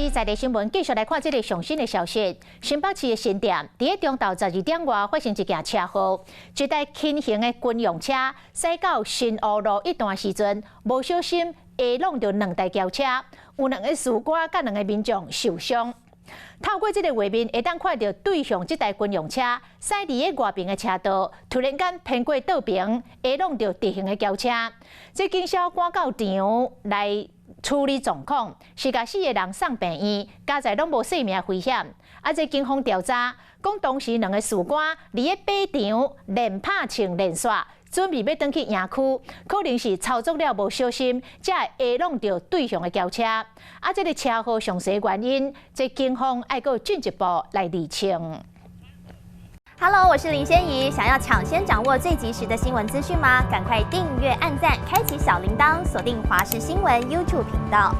是在地新闻，继续来看这个上新的消息。新北市的新店，伫中昼12点外发生一件车祸，一台轻型的军用车驶到新湖路一段时阵，无小心下弄到2台轿车，有2个士官甲2个民众受伤。透过这个画面，会当看到对向这台军用车驶伫个外边的车道，突然间偏过倒边，下弄到直行的轿车。这警消赶到场来处理状况，是甲4个人送病院，加在拢无性命危险。这警方调查，讲当时2个士官伫个靶场连拍枪连刷，准备要转去营区，可能是操作了无小心，才会下弄到对向的轿车。这个车祸详细原因，这警方要搁进一步来厘清。Hello， 我是林仙怡。想要抢先掌握最及时的新闻资讯吗？赶快订阅、按赞、开启小铃铛，锁定华视新闻 YouTube 频道。